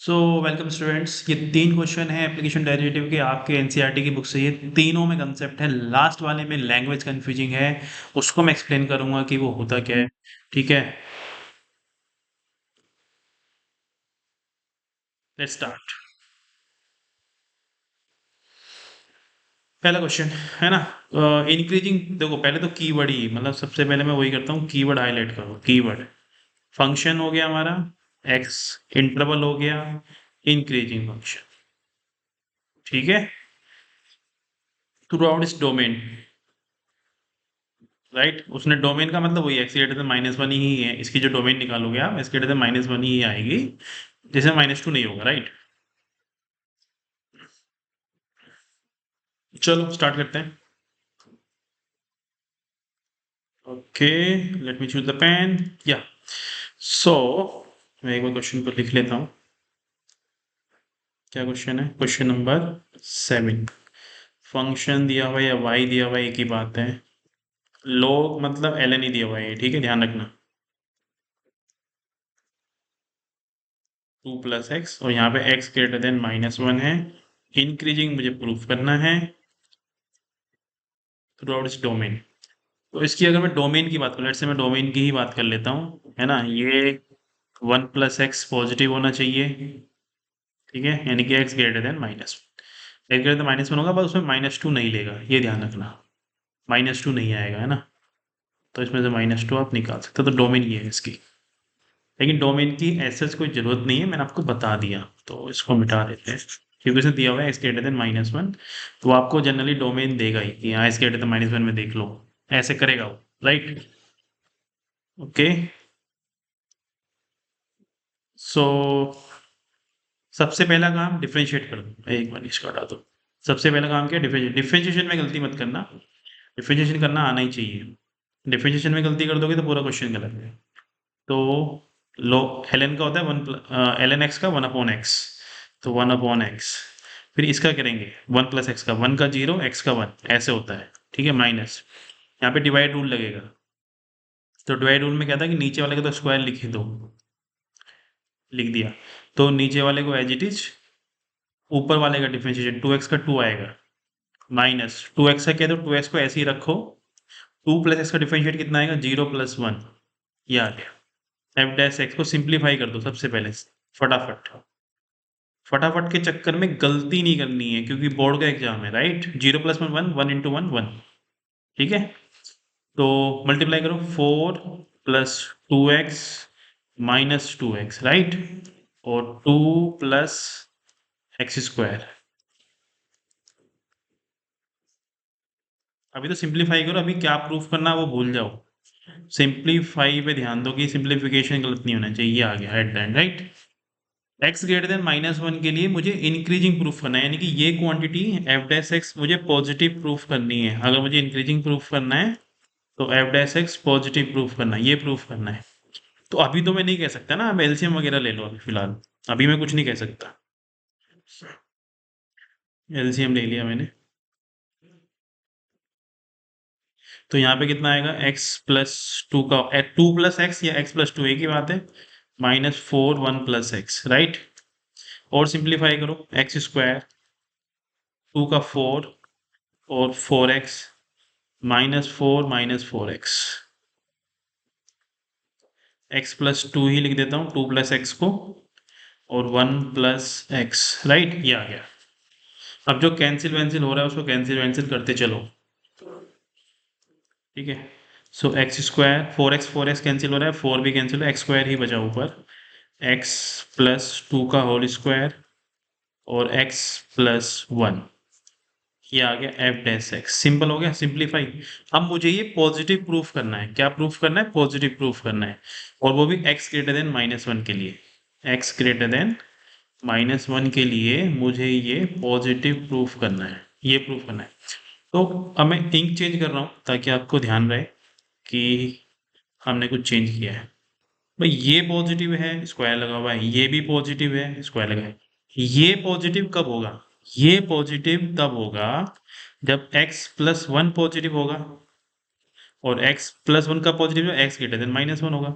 So welcome students. ये 3 question है application derivative के आपके एनसीईआरटी की बुक से। ये तीनों में कंसेप्ट है। लास्ट वाले में लैंग्वेज कंफ्यूजिंग है, उसको मैं एक्सप्लेन करूंगा कि वो होता क्या है। ठीक है, लेट्स स्टार्ट। पहला क्वेश्चन है ना, इंक्रीजिंग। देखो पहले तो कीवर्ड ही, मतलब सबसे पहले मैं वही करता हूँ, कीवर्ड हाईलाइट करो। कीवर्ड फंक्शन हो गया हमारा, एक्स इंटरवल हो गया, इंक्रीजिंग फंक्शन। ठीक है, थ्रू आउट इस डोमेन। राइट, उसने डोमेन का मतलब वही एक्स ग्रेटर देन -1 ही है। इसकी जो डोमेन निकालोगे आप, एक्स ग्रेटर देन -1 ही आएगी, जैसे -2 नहीं होगा। राइट, चलो स्टार्ट करते हैं। Okay, let me choose the pen. या सो मैं एक बार क्वेश्चन को लिख लेता हूँ। क्या क्वेश्चन है? Question number 7। फंक्शन दिया हुआ या वाई दिया हुआ, एक ही बात है। लोग मतलब ln ही दिया हुआ है, ठीक है, ध्यान रखना। 2 + x और यहाँ पे x ग्रेटर देन -1 है। इंक्रीजिंग मुझे प्रूफ करना है थ्रू आउट इस डोमेन। तो इसकी अगर मैं डोमेन की बात करूँ, लेट्स से मैं डोमेन की ही बात कर लेता हूँ, है ना। ये 1 + x पॉजिटिव होना चाहिए, ठीक है, यानी कि x greater than -1। X greater than -1 होगा, बस उसमें -2 नहीं लेगा, ये ध्यान रखना। -2 नहीं आएगा, है ना। तो इसमें से -2 आप निकाल सकते हो। तो डोमेन ये है इसकी, लेकिन डोमेन की ऐसे कोई जरूरत नहीं है, मैंने आपको बता दिया। तो इसको मिटा देते हैं, क्योंकि इसे दिया हुआ है x ग्रेटर देन -1। तो आपको जनरली डोमेन देगा ही कि हाँ x ग्रेटर देन -1 में देख लो, ऐसे करेगा वो। Right, okay. सो सबसे पहला काम डिफरेंशिएट कर दो। एक बार इसको हटा दो। सबसे पहला काम क्या है? डिफरेंशिएट। डिफरेंशिएशन में गलती मत करना, डिफरेंशिएशन करना आना ही चाहिए। डिफरेंशिएशन में गलती कर दोगे तो पूरा क्वेश्चन गलत है। तो लो, ln का होता है ln x का 1/x, तो 1/x। फिर इसका करेंगे 1 + x का, 1 का 0, x का 1, ऐसे होता है। ठीक है, माइनस। यहाँ पे डिवाइड रूल लगेगा। तो डिवाइड रूल में क्या था कि नीचे वाले का तो स्क्वायर लिख ही दो, लिख दिया। तो नीचे वाले को एज इट इज, ऊपर वाले का डिफरेंशिएशन 2x का 2 आएगा, माइनस 2x का क्या, तो 2x को ऐसे ही रखो। 2 + x का डिफरेंशिएट कितना आएगा? 0 + 1, ये आ गया। एफ डैश एक्स को सिंप्लीफाई कर दो सबसे पहले, फटाफट। फटाफट के चक्कर में गलती नहीं करनी है, क्योंकि बोर्ड का एग्जाम है। राइट, 0 + 1 1, 1 × 1 1। ठीक है, तो मल्टीप्लाई करो, 4 + 2x -2x, राइट, और 2 + x²। अभी तो सिंप्लीफाई करो, अभी क्या प्रूफ करना वो भूल जाओ। सिंप्लीफाई पे ध्यान दो कि सिंप्लीफिकेशन गलत नहीं होना चाहिए। ये आ गया eight the and. Right, x greater than -1 के लिए मुझे इंक्रीजिंग प्रूफ करना है, यानी कि ये क्वांटिटी एफ डैश एक्स मुझे पॉजिटिव प्रूफ करनी है। अगर मुझे इंक्रीजिंग प्रूफ करना है तो F dash x positive proof करना है, ये प्रूफ करना है। तो अभी तो मैं नहीं कह सकता ना, अब एलसीएम वगैरह ले लो। अभी फिलहाल अभी मैं कुछ नहीं कह सकता। एलसीएम ले लिया मैंने, तो यहाँ पे कितना आएगा? x + 2 का 2 + x या x + 2 एक ही बात है, -4 1 + x। राइट, और सिंप्लीफाई करो, x², 2 का 4 और 4x, -4 -4x। x + 2 ही लिख देता हूँ, 2 + x को, और 1 + x। राइट, ये आ गया। अब जो कैंसिल वैंसिल हो रहा है उसको कैंसिल वैंसिल करते चलो। ठीक है, सो x², 4x कैंसिल हो रहा है, 4 भी कैंसिल हो, x² ही बचा ऊपर। x + 2 का होल स्क्वायर और x + 1, ये आ गया एफ डैश एक्स। सिंपल हो गया, सिंप्लीफाई। अब मुझे ये पॉजिटिव प्रूफ करना है। क्या प्रूफ करना है? पॉजिटिव प्रूफ करना है, और वो भी x ग्रेटर देन -1 के लिए। x ग्रेटर देन -1 के लिए मुझे ये पॉजिटिव प्रूफ करना है, ये प्रूफ करना है। तो अब मैं इंक चेंज कर रहा हूँ ताकि आपको ध्यान रहे कि हमने कुछ चेंज किया है। भाई ये पॉजिटिव है, स्क्वायर लगा हुआ है, ये भी पॉजिटिव है, स्क्वायर लगा है। ये पॉजिटिव कब होगा? ये पॉजिटिव तब होगा जब x + 1 पॉजिटिव होगा, और x + 1 का पॉजिटिव है, x ग्रेटर देन -1 होगा।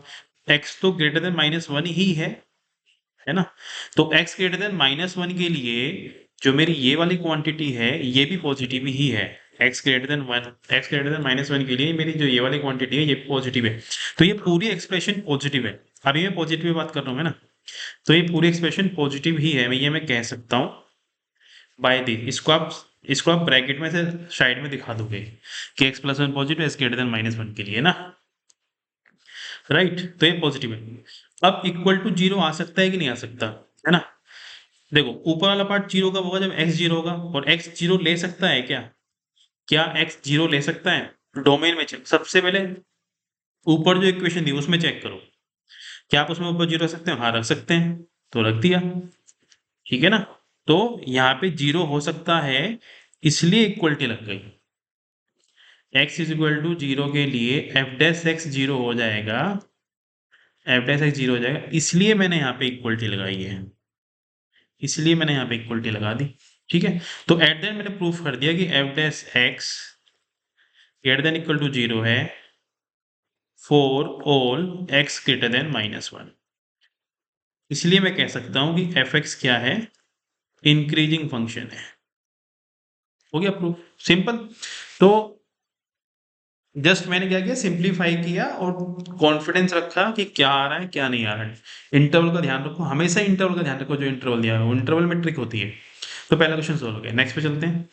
x तो ग्रेटर देन -1 ही है, है ना। तो x ग्रेटर देन -1 के लिए जो मेरी ये वाली क्वांटिटी है ये भी पॉजिटिव ही है। x ग्रेटर देन -1 के लिए मेरी जो ये वाली क्वांटिटी है ये भी पॉजिटिव है। तो ये पूरी एक्सप्रेशन पॉजिटिव है। अभी मैं पॉजिटिव बात कर रहा हूँ, है ना। तो ये पूरी एक्सप्रेशन पॉजिटिव ही है, ये मैं कह सकता हूँ बाय दी। इसको आप ब्रैकेट में से साइड में दिखा दोगे कि x + 1 positive, x greater than -1 के लिए ना, राइट। तो ये पॉजिटिव है। अब इक्वल टू 0 आ सकता है कि नहीं आ सकता, है ना। देखो ऊपर वाला पार्ट 0 कब होगा, जब x 0 होगा। और x 0 ले सकता है क्या, x 0 ले सकता है। डोमेन में चेक, सबसे पहले ऊपर जो इक्वेशन दी उसमें चेक करो, क्या आप उसमें ऊपर 0 रख सकते हो। हाँ रख सकते हैं, तो रख दिया, ठीक है ना। तो यहाँ पे 0 हो सकता है, इसलिए इक्वलिटी लग गई। x = 0 के लिए f' 0 हो जाएगा, f' 0 हो जाएगा, इसलिए मैंने यहाँ पे इक्वलिटी लगाई है, इसलिए मैंने यहाँ पे इक्वलिटी लगा दी, ठीक है। तो एट द एंड मैंने प्रूफ कर दिया कि f' greater than equal to 0 है for all x greater than -1। इसलिए मैं कह सकता हूँ कि f(x) क्या है, इंक्रीजिंग फंक्शन है। हो गया प्रूफ, सिंपल। तो जस्ट मैंने क्या किया, सिंप्लीफाई किया और कॉन्फिडेंस रखा कि क्या आ रहा है क्या नहीं आ रहा है। इंटरवल का ध्यान रखो, हमेशा इंटरवल का ध्यान रखो, जो इंटरवल दिया है वो इंटरवल में ट्रिक होती है। तो पहला क्वेश्चन सोल्व हो गया, नेक्स्ट पे चलते हैं।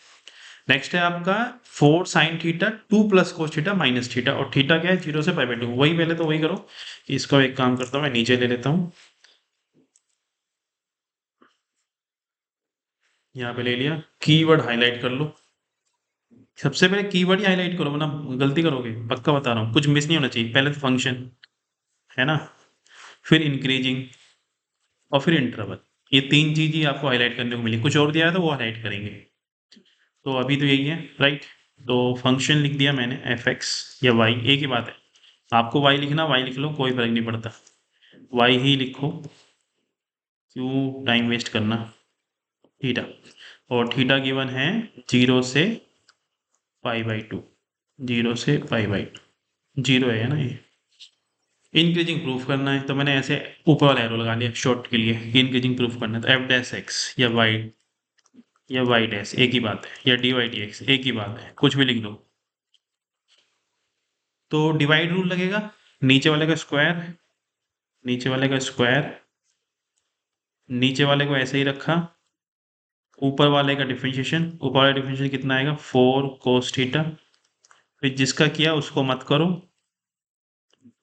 नेक्स्ट है आपका 4 sin theta 2 + cos theta minus theta, और थीटा क्या है 0 से π/2। वही पहले तो वही करो, इसको एक काम करता हूँ मैं नीचे ले लेता हूँ, यहाँ पे ले लिया। कीवर्ड हाईलाइट कर लो, सबसे पहले कीवर्ड ही हाईलाइट करो वरना गलती करोगे, पक्का बता रहा हूँ, कुछ मिस नहीं होना चाहिए। पहले तो फंक्शन, है ना, फिर इंक्रीजिंग और फिर इंटरवल। ये 3 चीज ही आपको हाईलाइट करने को मिली, कुछ और दिया है तो वो हाईलाइट करेंगे। तो अभी तो यही है, राइट। तो फंक्शन लिख दिया मैंने, f(x) या y, एक ही बात है। आपको y लिखना y लिख लो, कोई फर्क नहीं पड़ता, y ही लिखो, क्यों टाइम वेस्ट करना। थीटा, और थीटा गिवन है 0 से π/2, 0 से π/2, 0 है ना ये। इंक्रीजिंग प्रूफ करना है तो मैंने ऐसे ऊपर वाला एरो लगा लिया शॉर्ट के लिए, इंक्रीजिंग प्रूफ करना है तो f'(x) या y' एक ही बात है, या dy/dx एक ही बात है, कुछ भी लिख दो। तो डिवाइड रूल लगेगा, नीचे वाले का स्क्वायर, नीचे वाले का स्क्वायर, नीचे वाले को ऐसे ही रखा, ऊपर वाले का डिफरेंशिएशन, ऊपर वाला डिफरेंशिएशन कितना आएगा 4 cos थीटा। फिर जिसका किया उसको मत करो,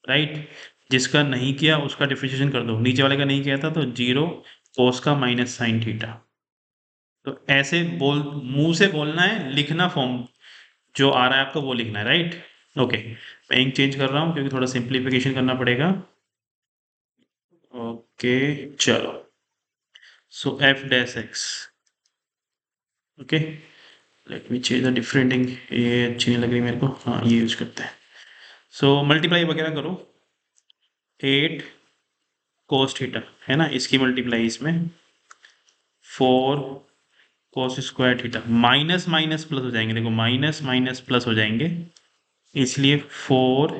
राइट। जिसका नहीं किया उसका डिफरेंशिएशन कर दो, नीचे वाले का नहीं किया था तो 0 cos का माइनस साइन थीटा। तो ऐसे बोल, मुंह से बोलना है, लिखना फॉर्म जो आ रहा है आपको वो लिखना है, राइट। ओके, मैं इंक चेंज कर रहा हूँ क्योंकि थोड़ा सिंप्लीफिकेशन करना पड़ेगा। ओके चलो, so f'(x), okay, let me change the different ink, ये अच्छी नहीं लग रही मेरे को, हाँ ये यूज करते हैं। सो मल्टीप्लाई वगैरह करो, 8 cos थीटा, है ना, इसकी मल्टीप्लाई इसमें 4 cos square theta, minus minus plus हो जाएंगे, देखो माइनस माइनस प्लस हो जाएंगे, इसलिए 4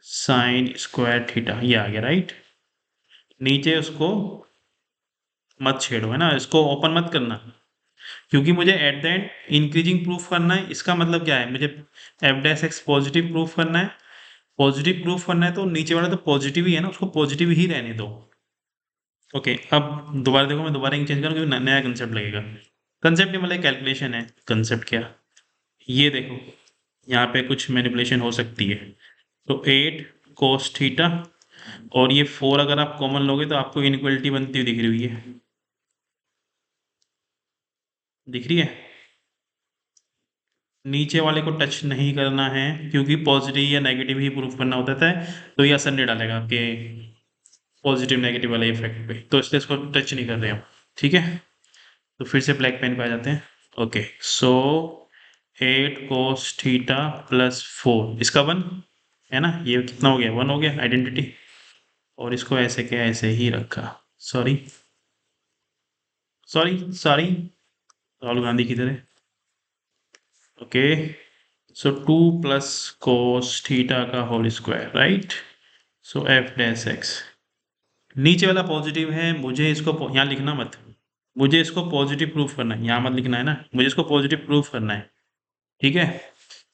sin स्क्वायर थीटा, ये आ गया, राइट। नीचे उसको मत छेड़ो, है ना, इसको ओपन मत करना, क्योंकि मुझे eight the and increasing proof करना है। इसका मतलब क्या है, मुझे f'(x) पॉजिटिव प्रूफ करना है। पॉजिटिव प्रूफ करना है तो नीचे वाला तो पॉजिटिव ही है ना, उसको पॉजिटिव ही रहने दो। ओके, अब दोबारा देखो, मैं दोबारा इंक चेंज करूँ क्योंकि नया कंसेप्ट लगेगा। कंसेप्ट नहीं मतलब कैलकुलेशन है, कंसेप्ट क्या, ये देखो यहाँ पे कुछ मैनिपुलेशन हो सकती है। तो 8 cos थीटा, और ये 4 अगर आप कॉमन लोगे तो आपको इनइक्वालिटी बनती हुई दिख रही है, दिख रही है। नीचे वाले को टच नहीं करना है क्योंकि पॉजिटिव या नेगेटिव ही प्रूफ करना होता है, तो ये असर नहीं डालेगा आपके पॉजिटिव नेगेटिव वाले इफेक्ट पे, तो इसलिए इसको टच नहीं कर रहे हम, ठीक है। तो फिर से ब्लैक पेन पे आ जाते हैं। ओके, सो 8 cos थीटा प्लस 4, इसका 1 है ना, ये कितना हो गया 1 हो गया आइडेंटिटी, और इसको ऐसे क्या ऐसे ही रखा, sorry sorry sorry, Rahul Gandhi की तरह। ओके, सो 2 + cos थीटा का होल स्क्वायर, राइट। सो f'(x) नीचे वाला पॉजिटिव है, मुझे इसको यहाँ लिखना मत, मुझे इसको पॉजिटिव प्रूफ करना है, यहाँ मत लिखना है ना, मुझे इसको पॉजिटिव प्रूफ करना है, ठीक है।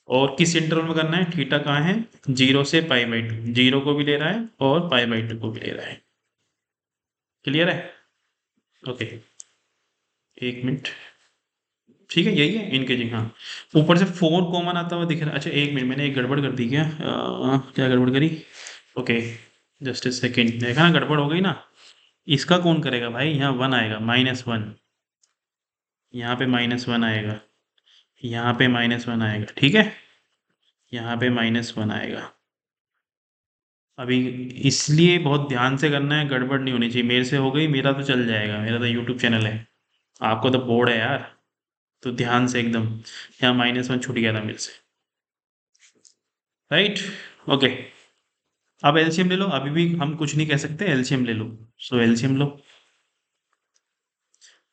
और किस इंटरवल में करना है, थीटा कहाँ है, 0 से π/2, 0 को भी ले रहा है और π/2 को भी ले रहा है, क्लियर है, ओके। एक मिनट, ठीक है, यही है इनकेजिंग, हाँ। ऊपर से 4 कॉमन आता हुआ दिख रहा है, अच्छा एक मिनट, मैंने एक गड़बड़ कर दी क्या, क्या गड़बड़ करी, ओके, जस्ट ए सेकेंड, देखा ना गड़बड़ हो गई ना। इसका कौन करेगा भाई, यहाँ 1 आएगा, -1, यहाँ पे -1 आएगा, यहाँ पे -1 आएगा, ठीक है, यहाँ पे -1 आएगा। अभी इसलिए बहुत ध्यान से करना है, गड़बड़ नहीं होनी चाहिए, मेरे से हो गई, मेरा तो चल जाएगा, मेरा तो यूट्यूब चैनल है, आपको तो बोर्ड है यार, तो ध्यान से एकदम, यहाँ -1 छूट गया था मेरे से, राइट, ओके। अब एलसीएम ले लो, अभी भी हम कुछ नहीं कह सकते, एलसीएम ले लो, सो एलसीएम लो,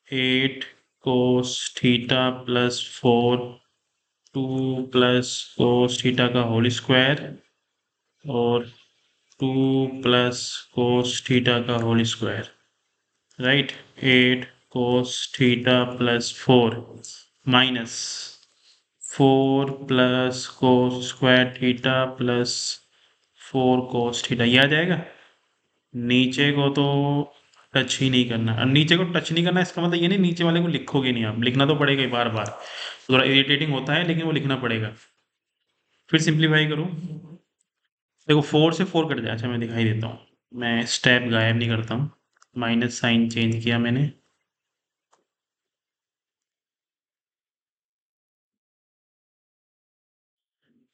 8 cos theta plus 4, 2 plus cos theta का होल स्क्वायर और 2 प्लस cos थीटा का whole square, right, 8 cos theta plus 4 minus 4 plus cos square theta plus 4 cos theta, ये आ जाएगा। नीचे को तो टच ही नहीं करना, और नीचे को टच नहीं करना इसका मतलब ये नहीं नीचे वाले को लिखोगे नहीं, आप लिखना तो पड़ेगा ही बार बार, थोड़ा इरिटेटिंग होता है लेकिन वो लिखना पड़ेगा। फिर सिंप्लीफाई करो, देखो 4 से 4 कट जाए, अच्छा मैं दिखाई देता हूँ, मैं स्टेप गायब नहीं करता हूँ, माइनस साइन चेंज किया मैंने,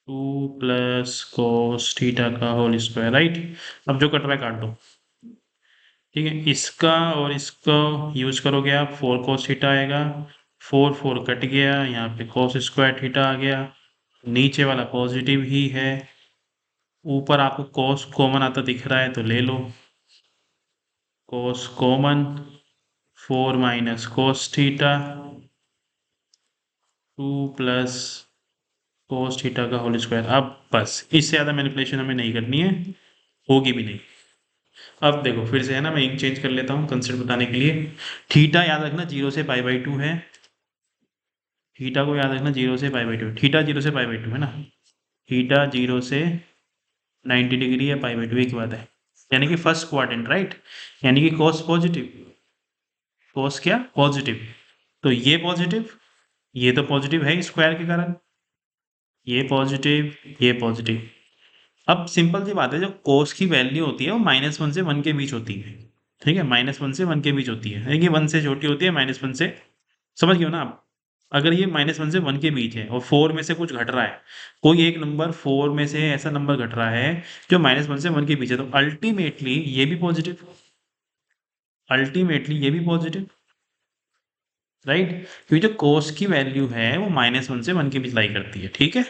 2 प्लस कोस थीटा का होल स्क्वायर, राइट। अब जो कट रहा है काट दो, ठीक है, इसका और इसका यूज करोगे आप, 4 कोस थीटा आएगा, 4 4 कट गया, यहाँ पे कोस स्क्वायर थीटा आ गया, नीचे वाला पॉजिटिव ही है, ऊपर आपको कोस कॉमन आता दिख रहा है तो ले लो, cos common, 4 minus cos theta, 2 plus cos theta का होल स्क्वायर। अब बस इससे ज़्यादा मैनिपुलेशन हमें नहीं करनी है, होगी भी नहीं। अब देखो फिर से है ना, मैं इंक चेंज कर लेता हूँ कंसेप्ट बताने के लिए, थीटा याद रखना 0 से π/2 है, थीटा को याद रखना 0 से π/2, थीटा 0 से π/2 है ना, थीटा 0 से 90 डिग्री है, π/2 एक बात है, यानी कि फर्स्ट क्वाड्रेंट, राइट, यानी कि cos पॉजिटिव, cos क्या पॉजिटिव, तो ये पॉजिटिव, ये तो पॉजिटिव है स्क्वायर के कारण, ये पॉजिटिव, ये पॉजिटिव। अब सिंपल सी बात है, जो cos की वैल्यू होती है वो -1 से 1 के बीच होती है, ठीक है, -1 से 1 के बीच होती है, यानी कि 1 से छोटी होती है, -1 से, समझ गए हो ना आप। अगर ये -1 से 1 के बीच है और 4 में से कुछ घट रहा है, कोई एक नंबर 4 में से ऐसा नंबर घट रहा है जो -1 से 1 के बीच है, तो अल्टीमेटली ये भी पॉजिटिव, अल्टीमेटली ये भी पॉजिटिव, राइट, क्योंकि जो cos की वैल्यू है वो -1 से 1 के बीच लाई करती है, ठीक है।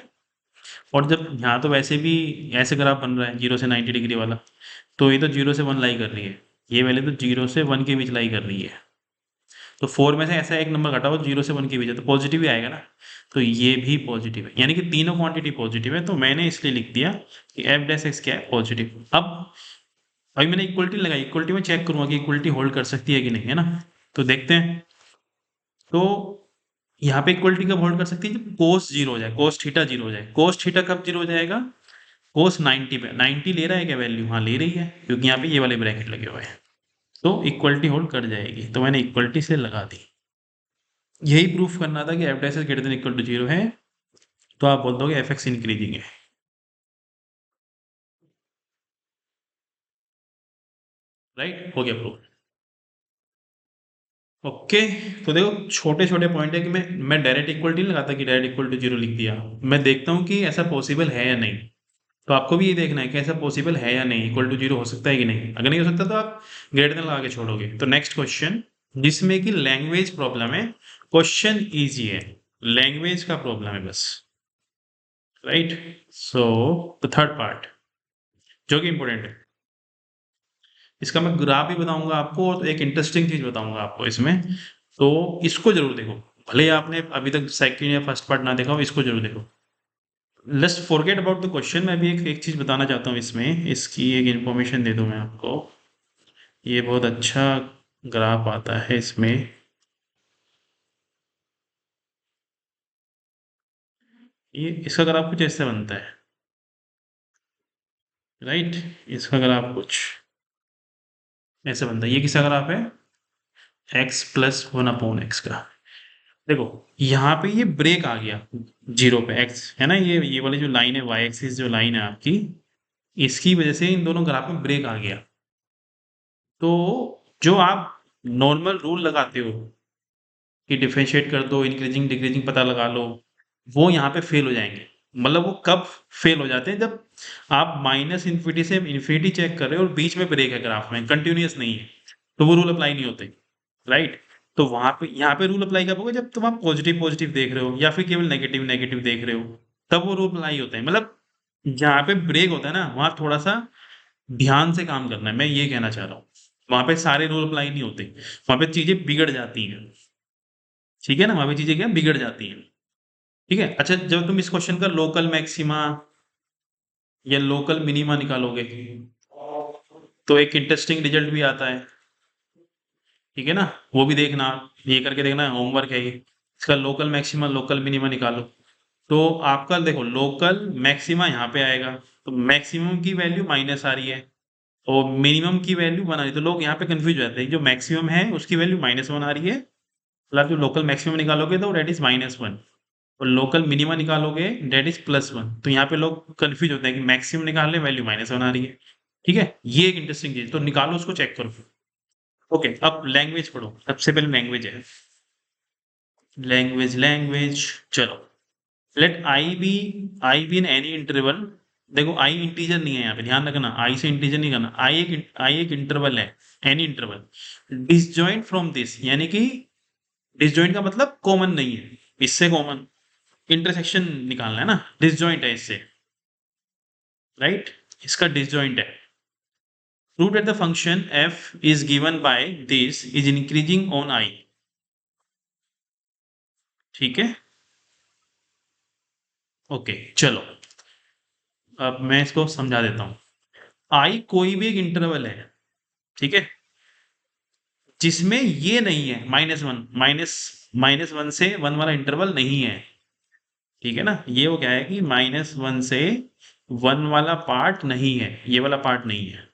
और जब यहाँ तो वैसे भी ऐसे ग्राफ बन रहा है 0 से 90 डिग्री वाला, तो ये तो 0 से 1 लाई कर रही है, ये वैल्यू तो 0 से 1 के बीच लाई कर रही है, तो 4 में से ऐसा एक नंबर घटा हो 0 से 1 के बीच है तो पॉजिटिव ही आएगा ना, तो ये भी पॉजिटिव है, यानी कि तीनों क्वांटिटी पॉजिटिव है, तो मैंने इसलिए लिख दिया कि f' क्या है, पॉजिटिव। अब अभी मैंने इक्वलिटी लगाई, इक्वलिटी में चेक करूंगा कि इक्वलिटी होल्ड कर सकती है कि नहीं, है ना, तो देखते हैं। तो यहाँ पे इक्वलिटी कब होल्ड कर सकती है, जब कोस 0 हो जाए, कोस थीटा 0 हो जाए, कोस थीटा कब 0 हो जाएगा, कोस 90 पे, 90 ले रहा है क्या वैल्यू, हाँ ले रही है, क्योंकि यहाँ पे ये वाले ब्रैकेट लगे हुए हैं, तो इक्वलिटी होल्ड कर जाएगी, तो मैंने इक्वलिटी से लगा दी। यही प्रूफ करना था कि f' greater than equal to 0 है, तो आप बोल दोगे f(x) इंक्रीजिंग है, राइट, हो गया प्रूफ, ओके। तो देखो छोटे छोटे पॉइंट है कि मैं डायरेक्ट इक्वलिटी नहीं लगाता कि डायरेक्ट इक्वल टू 0 लिख दिया, मैं देखता हूँ कि ऐसा पॉसिबल है या नहीं, तो आपको भी ये देखना है कि ऐसा पॉसिबल है या नहीं, इक्वल टू 0 हो सकता है कि नहीं, अगर नहीं हो सकता तो आप ग्रेटर देन लगा के छोड़ोगे। तो नेक्स्ट क्वेश्चन, जिसमें कि लैंग्वेज प्रॉब्लम है, क्वेश्चन ईजी है, लैंग्वेज का प्रॉब्लम है बस, right. So the third part जो कि इंपॉर्टेंट है, इसका मैं ग्राफ भी बताऊंगा आपको और एक इंटरेस्टिंग चीज बताऊंगा आपको इसमें, तो इसको जरूर देखो, भले ही आपने अभी तक सेकंड या फर्स्ट पार्ट ना देखा हो, इसको जरूर देखो। Let's forget about the question, मैं भी एक चीज बताना चाहता हूँ इसमें, इसकी एक इन्फॉर्मेशन दे दूं मैं आपको, ये बहुत अच्छा ग्राफ आता है इसमें। ये इसका ग्राफ कुछ ऐसे बनता है, राइट। इसका ग्राफ कुछ ऐसे बनता है। ये किसका ग्राफ है? X plus one upon x का। देखो यहाँ पे ये ब्रेक आ गया जीरो पे, एक्स है ना, ये वाली जो लाइन है, वाई एक्सिस जो लाइन है आपकी, इसकी वजह से इन दोनों ग्राफ में ब्रेक आ गया। तो जो आप नॉर्मल रूल लगाते हो कि डिफरेंशिएट कर दो, इंक्रीजिंग डिक्रीजिंग पता लगा लो, वो यहाँ पे फेल हो जाएंगे। मतलब वो कब फेल हो जाते हैं? जब आप माइनस इन्फिनिटी से इन्फिनिटी चेक कर रहे हो और बीच में ब्रेक है ग्राफ में, कंटिन्यूअस नहीं है, तो वो रूल अप्लाई नहीं होते, राइट। तो वहां पे यहाँ पे रूल अप्लाई कब होगा? जब तुम आप पॉजिटिव पॉजिटिव देख रहे हो या फिर केवल नेगेटिव नेगेटिव देख रहे हो, तब वो रूल अप्लाई होते हैं। मतलब जहाँ पे ब्रेक होता है ना, वहां थोड़ा सा ध्यान से काम करना है, मैं ये कहना चाह रहा हूँ। वहां पे सारे रूल अप्लाई नहीं होते, वहां पे चीजें बिगड़ जाती हैं। ठीक है ना, वहां पे चीजें क्या बिगड़ जाती हैं। ठीक है। अच्छा, जब तुम इस क्वेश्चन का लोकल मैक्सिमा या लोकल मिनिमा निकालोगे, तो एक इंटरेस्टिंग रिजल्ट भी आता है। ठीक है ना, वो भी देखना, ये करके देखना, होमवर्क है ये। इसका लोकल मैक्सिमा लोकल मिनिमा निकालो। तो आपका देखो लोकल मैक्सिमा यहाँ पे आएगा, तो मैक्सिमम की वैल्यू माइनस आ रही है और मिनिमम की वैल्यू वन आ रही है, तो लोग यहाँ पे कंफ्यूज हो जाते हैं। जो मैक्सिमम है उसकी वैल्यू माइनस वन आ रही है, मतलब जो लोकल मैक्सिमम निकालोगे तो डेट इज माइनस वन, और लोकल मिनिमा निकालोगे डेट इज प्लस वन। तो यहाँ पे लोग कंफ्यूज होते हैं कि मैक्सिमम निकाल रहे वैल्यू माइनस वन आ रही है। ठीक है, ये एक इंटरेस्टिंग चीज, तो निकालो उसको, चेक करो। ओके, अब लैंग्वेज पढ़ो। सबसे पहले लैंग्वेज है, लैंग्वेज लैंग्वेज। चलो, let I be in any interval. देखो आई इंटीजर नहीं है यहाँ पे, ध्यान रखना, आई से इंटीजर नहीं करना। आई एक इंटरवल है, any interval disjoint from this, यानी कि डिसजॉइंट का मतलब कॉमन नहीं है इससे, कॉमन इंटरसेक्शन निकालना है ना, डिसजॉइंट है इससे, राइट। इसका डिसजॉइंट है। Prove that the function f is given by this is increasing on I। ठीक है, ओके चलो, अब मैं इसको समझा देता हूँ। I कोई भी एक इंटरवल है, ठीक है, जिसमें ये नहीं है माइनस वन, माइनस वन से वन वाला इंटरवल नहीं है। ठीक है ना, ये वो क्या है कि माइनस वन से वन वाला पार्ट नहीं है, ये वाला पार्ट नहीं है।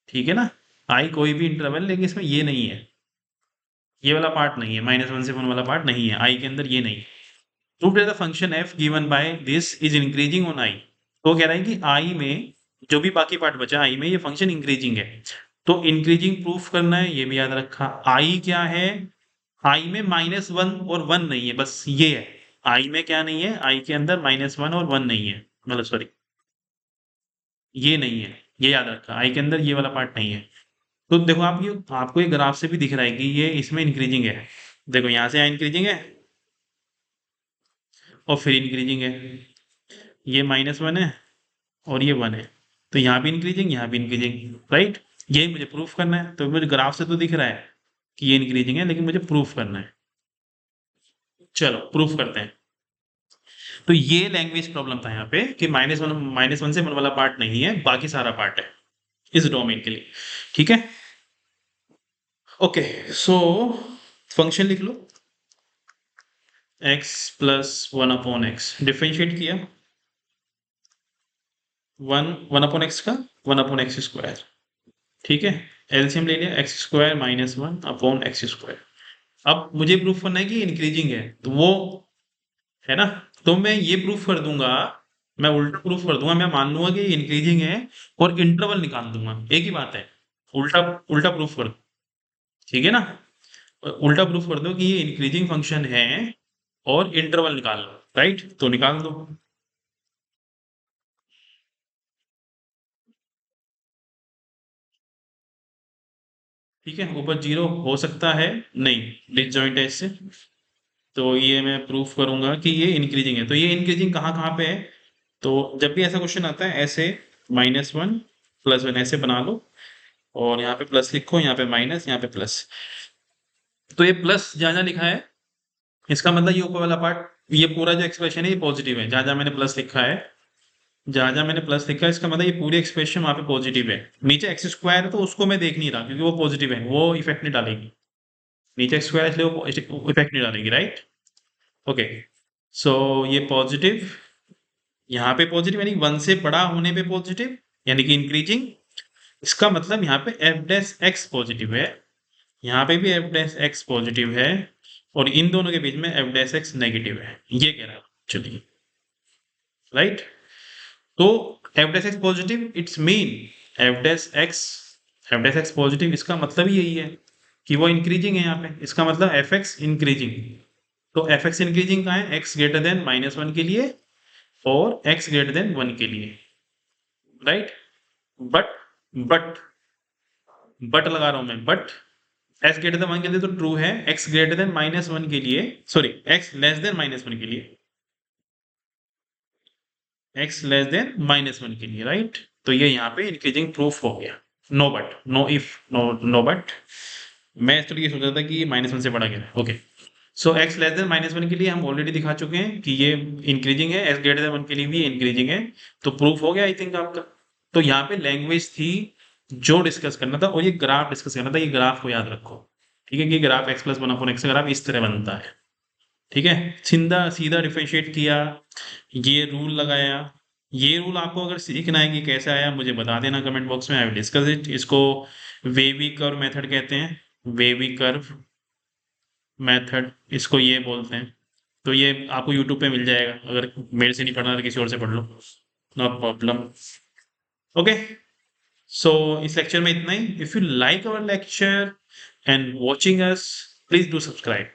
ठीक है ना, आई कोई भी इंटरवल, लेकिन इसमें ये नहीं है, ये वाला पार्ट नहीं है, माइनस वन से वन वाला पार्ट नहीं है आई के अंदर, ये नहीं। Prove that the function f given by this is increasing on i। तो कह रहा है कि i में जो भी बाकी पार्ट बचा, i में ये फंक्शन इंक्रीजिंग है, तो इंक्रीजिंग प्रूफ करना है, ये भी याद रखा। i क्या है? i में माइनस वन और वन नहीं है, बस ये है। i में क्या नहीं है? i के अंदर माइनस वन और वन नहीं है, मतलब सॉरी, ये नहीं है, ये याद रखा, i के अंदर ये वाला पार्ट नहीं है। तो देखो आप, ये आपको ये ग्राफ से भी दिख रहा है कि ये इसमें इंक्रीजिंग है। देखो यहाँ से इंक्रीजिंग है और फिर इंक्रीजिंग है, ये माइनस वन है और ये वन है, तो यहाँ भी इंक्रीजिंग, यहाँ भी इंक्रीजिंग, राइट। यही मुझे प्रूफ करना है, तो मुझे ग्राफ से तो दिख रहा है कि ये इंक्रीजिंग है, लेकिन मुझे प्रूफ करना है। चलो प्रूफ करते हैं। तो ये लैंग्वेज प्रॉब्लम था यहाँ पे कि माइनस वन से वन वाला पार्ट नहीं है, बाकी सारा पार्ट है इस डोमेन के लिए। ठीक है, ओके। सो फंक्शन लिख लो, x plus one upon x, differentiate किया, वन वन अपॉन एक्स का वन अपॉन एक्स स्क्वायर। ठीक है, एलसीएम ले लिया, x square minus one upon x square. अब मुझे प्रूफ करना है कि इंक्रीजिंग है, तो वो है ना, तो मैं ये प्रूफ कर दूंगा, मैं उल्टा प्रूफ कर दूंगा, मैं मान लूंगा कि इंक्रीजिंग है और इंटरवल निकाल दूंगा, एक ही बात है। उल्टा उल्टा प्रूफ कर दो, ठीक है ना, उल्टा प्रूफ कर दो कि ये इंक्रीजिंग फंक्शन है और इंटरवल निकाल लो, राइट, तो निकाल दो। ठीक है, ऊपर जीरो हो सकता है, नहीं डिसजॉइंट है इससे, तो ये मैं प्रूफ करूंगा कि ये इंक्रीजिंग है। तो ये इंक्रीजिंग कहाँ कहाँ पे है? तो जब भी ऐसा क्वेश्चन आता है, ऐसे माइनस वन प्लस वन ऐसे बना लो, और यहाँ पे प्लस लिखो, यहाँ पे माइनस, यहाँ पे प्लस। तो ये प्लस जहाँ जहाँ लिखा है, इसका मतलब ये ऊपर वाला पार्ट, ये पूरा जो एक्सप्रेशन है ये पॉजिटिव है, जहाँ जहाँ मैंने प्लस लिखा है जहां जहां मैंने प्लस लिखा है इसका मतलब ये पूरी एक्सप्रेशन वहां पे पॉजिटिव है। नीचे एक्स स्क्वायर है तो उसको मैं देख नहीं रहा क्योंकि वो पॉजिटिव है, वो इफेक्ट नहीं डालेगी। नीचे एक्स स्क्वायर इसलिए वो इफेक्ट नहीं डालेगी, राइट। ओके, सो ये पॉजिटिव, यहाँ पे पॉजिटिव यानी 1 से बड़ा होने पे पॉजिटिव, यानी कि इंक्रीजिंग। इसका मतलब यहाँ पे एफ डैश एक्स पॉजिटिव है, यहाँ पे भी एफ डैश एक्स पॉजिटिव है, और इन दोनों के बीच में एफ डैश एक्स नेगेटिव है, ये कह रहा है चलिए, राइट। तो F dash x positive it's mean F dash x positive, इसका मतलब ही यही है कि वो इंक्रीजिंग है यहाँ पे, इसका मतलब एफ एक्स इंक्रीजिंग। तो एफ एक्स इंक्रीजिंग कहाँ है, एक्स ग्रेटर देन -1 के लिए और एक्स ग्रेटर देन 1 के लिए, राइट। बट बट बट लगा रहा हूं मैं, बट एक्स ग्रेटर देन 1 के लिए तो ट्रू है, एक्स ग्रेटर देन -1 के लिए, सॉरी एक्स लेस देन -1 के लिए, एक्स लेस देन -1 के लिए, राइट। तो ये यहाँ पे इंक्रीजिंग प्रूफ हो गया। No but, no if, no but. मैं एक्चुअली ये सोच रहा था कि -1 से बड़ा क्या है। ओके, सो एक्स लेस देन -1 के लिए हम ऑलरेडी दिखा चुके हैं कि ये इंक्रीजिंग है, एक्स ग्रेटर देन 1 के लिए भी इंक्रीजिंग है, तो प्रूफ हो गया आई थिंक आपका। तो यहाँ पे लैंग्वेज थी जो डिस्कस करना था, और ये ग्राफ डिस्कस करना था। ये ग्राफ को याद रखो, ठीक है, कि ग्राफ x + 1/x का ग्राफ इस तरह बनता है, ठीक है। सीधा सीधा डिफरेंशिएट किया, ये रूल लगाया। ये रूल आपको अगर सीखना है कि कैसे आया मुझे बता देना कमेंट बॉक्स में, आई विल डिस्कस इट। इसको वेवी कर्व मेथड कहते हैं, वेवी कर्व मेथड इसको ये बोलते हैं। तो ये आपको यूट्यूब पे मिल जाएगा, अगर मेरे से नहीं पढ़ना तो किसी और से पढ़ लो, नो प्रॉब्लम। ओके, सो इस लेक्चर में इतना ही। If you like our lecture and watching us, please do subscribe.